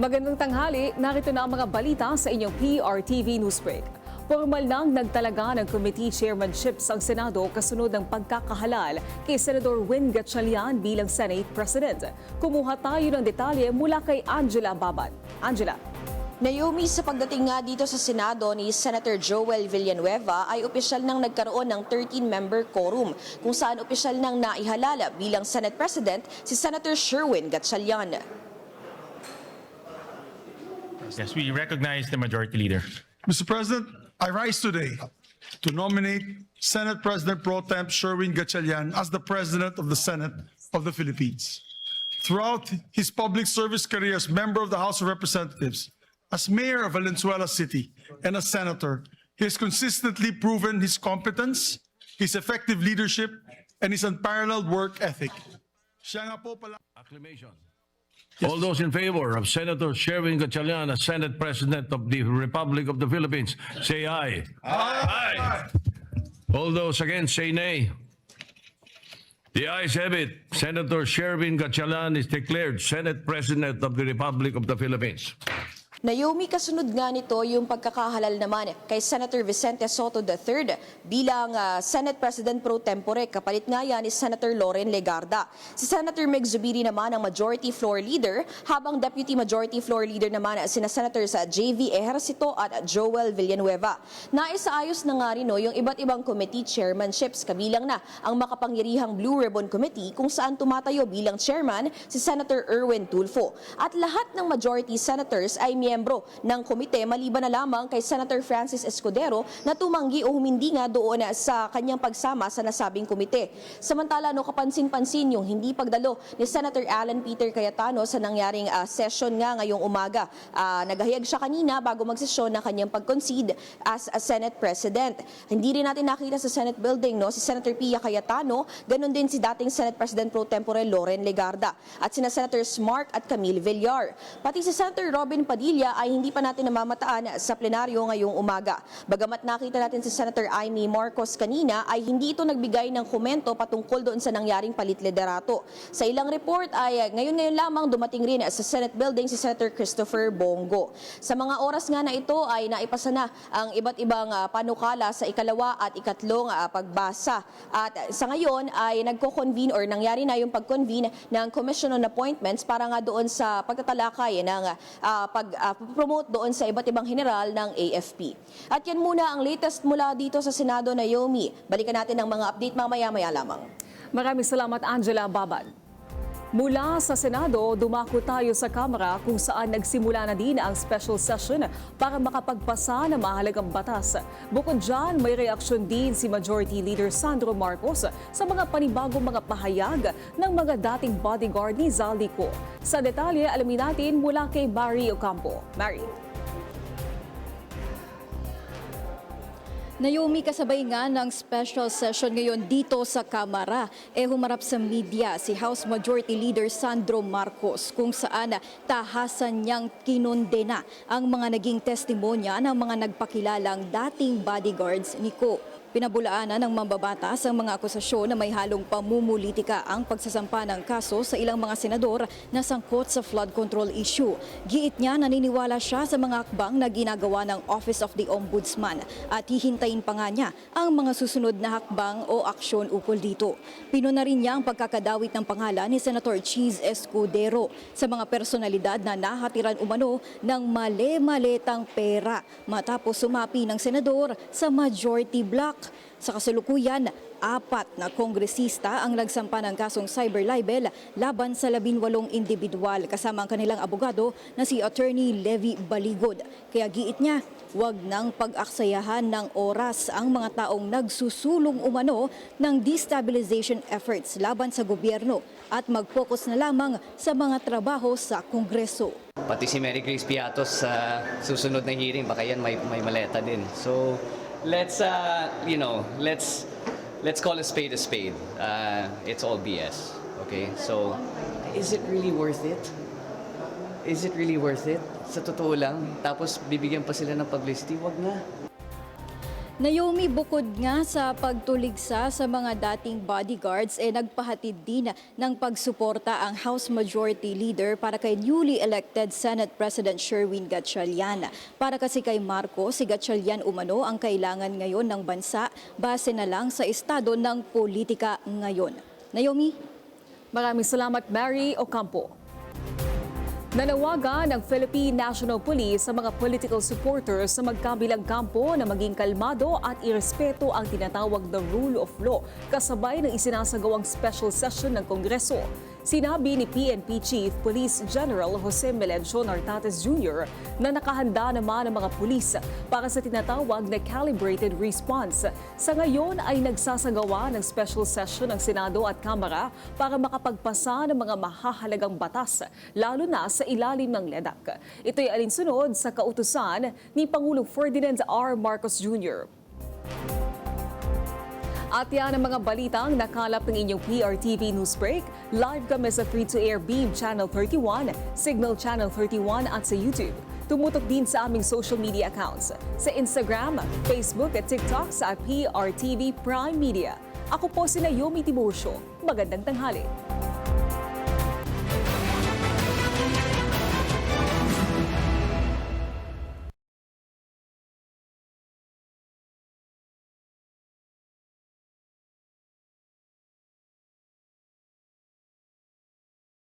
Magandang tanghali, narito na ang mga balita sa inyong PRTV Newsbreak. Formal nang nagtalaga ng committee chairmanship sa Senado kasunod ng pagkakahalal kay Senador Win Gatchalian bilang Senate President. Kumuha tayo ng detalye mula kay Angela Baban. Angela. Naomi, sa pagdating nga dito sa Senado ni Senator Joel Villanueva ay opisyal nang nagkaroon ng 13-member quorum kung saan opisyal nang naihalala bilang Senate President si Senator Sherwin Gatchalian. Yes, we recognize the majority leader. Mr. President, I rise today to nominate Senate President Pro Temp Sherwin Gatchalian as the President of the Senate of the Philippines. Throughout his public service career as member of the House of Representatives, as mayor of Valenzuela City, and as senator, he has consistently proven his competence, his effective leadership, and his unparalleled work ethic. Siya nga po pala... Acclamation. All those in favor of Senator Sherwin Gatchalian as Senate President of the Republic of the Philippines, say aye. Aye. All those against, say nay. The ayes have it. Senator Sherwin Gatchalian is declared Senate President of the Republic of the Philippines. Naomi, kasunod nga nito yung pagkakahalal naman kay Senator Vicente Soto III bilang Senate President Pro Tempore, kapalit nga yan ni Senator Loren Legarda. Si Senator Meg Zubiri naman ang Majority Floor Leader, habang Deputy Majority Floor Leader naman sina Senators JV Ejercito at Joel Villanueva. Naisaayos na nga rin yung iba't ibang committee chairmanships, kabilang na ang makapangyarihang Blue Ribbon Committee kung saan tumatayo bilang chairman si Senator Erwin Tulfo. At lahat ng majority senators ay miyembro ng komite maliban na lamang kay Senator Francis Escudero na tumanggi o humindi nga doon sa kanyang pagsama sa nasabing komite. Samantala, kapansin-pansin yung hindi pagdalo ni Senator Alan Peter Cayetano sa nangyaring session nga ngayong umaga. Naghahayag siya kanina bago magsesyon ng kanyang pag-concede as a Senate President. Hindi rin natin nakita sa Senate building si Senator Pia Cayetano, ganun din si dating Senate President Pro Tempore Loren Legarda at sina Senators Mark at Camille Villar. Pati si Senator Robin Padilla ay hindi pa natin namamataan sa plenaryo ngayong umaga. Bagamat nakita natin si Senator Amy Marcos kanina, ay hindi ito nagbigay ng komento patungkol doon sa nangyaring palit-liderato. Sa ilang report ay ngayon lamang dumating rin sa Senate building si Senator Christopher Bongo. Sa mga oras nga na ito ay naipasa na ang iba't ibang panukala sa ikalawa at ikatlong pagbasa. At sa ngayon ay nagko-convene or nangyari na yung pag-convene ng Commission on Appointments para nga doon sa pagtatalakay ng pag-promote doon sa iba't ibang general ng AFP. At yan muna ang latest mula dito sa Senado, Naomi. Balikan natin ang mga update mamaya-maya lamang. Maraming salamat, Angela Baban. Mula sa Senado, dumako tayo sa Kamara kung saan nagsimula na din ang special session para makapagpasa ng mahalagang batas. Bukod dyan, may reaksyon din si Majority Leader Sandro Marcos sa mga panibagong mga pahayag ng mga dating bodyguard ni Zaldico. Sa detalye, alamin natin mula kay Mary Ocampo. Mary. Naomi, kasabay nga ng special session ngayon dito sa Kamara, humarap sa media si House Majority Leader Sandro Marcos kung saan tahasan niyang kinondena ang mga naging testimonya ng mga nagpakilalang dating bodyguards ni Ko. Pinabulaanan ng mambabatas ang mga akusasyon na may halong pamumulitika ang pagsasampa ng kaso sa ilang mga senador na sangkot sa flood control issue. Giit niya, naniniwala siya sa mga akbang na ginagawa ng Office of the Ombudsman at hihintayin pa nga niya ang mga susunod na hakbang o aksyon ukol dito. Pinuna rin niya ang pagkakadawit ng pangalan ni Senator Cheese Escudero sa mga personalidad na nahatiran umano ng male-maletang pera matapos sumapi ng senador sa majority block. Sa kasalukuyan, 4 na kongresista ang nagsampa ng kasong cyber libel laban sa 18 individual kasama ang kanilang abogado na si Attorney Levi Baligod. Kaya giit niya, huwag nang pag-aksayahan ng oras ang mga taong nagsusulong umano ng destabilization efforts laban sa gobyerno at mag-focus na lamang sa mga trabaho sa Kongreso. Pati si Mary Grace Piatos sa susunod na hearing, baka yan may maleta din. So let's call a spade a spade. It's all BS. Okay? So is it really worth it? Is it really worth it? Sa totoo lang, tapos bibigyan pa sila ng publicity, wag na. Naomi, bukod nga sa pagtuligsa sa mga dating bodyguards, nagpahatid din ng pagsuporta ang House Majority Leader para kay newly elected Senate President Sherwin Gatchalian. Para kasi kay Marcos, si Gatchalian umano ang kailangan ngayon ng bansa base na lang sa estado ng politika ngayon. Naomi? Maraming salamat, Mary Ocampo. Nanawagan ng Philippine National Police sa mga political supporters sa magkabilang kampo na maging kalmado at irespeto ang tinatawag na rule of law kasabay ng isinasagawang special session ng Kongreso. Sinabi ni PNP Chief Police General Jose Melencio Nartates Jr. na nakahanda naman ang mga pulis para sa tinatawag na calibrated response. Sa ngayon ay nagsasagawa ng special session ng Senado at Kamara para makapagpasa ng mga mahahalagang batas, lalo na sa ilalim ng LEDAC. Ito'y alinsunod sa kautusan ni Pangulong Ferdinand R. Marcos Jr. At yan ang mga balitang nakalap ng inyong PRTV Newsbreak. Live kami sa free-to-air Beam Channel 31, Signal Channel 31 at sa YouTube. Tumutok din sa aming social media accounts sa Instagram, Facebook at TikTok sa PRTV Prime Media. Ako po si Naomi Tiburcio. Magandang tanghali.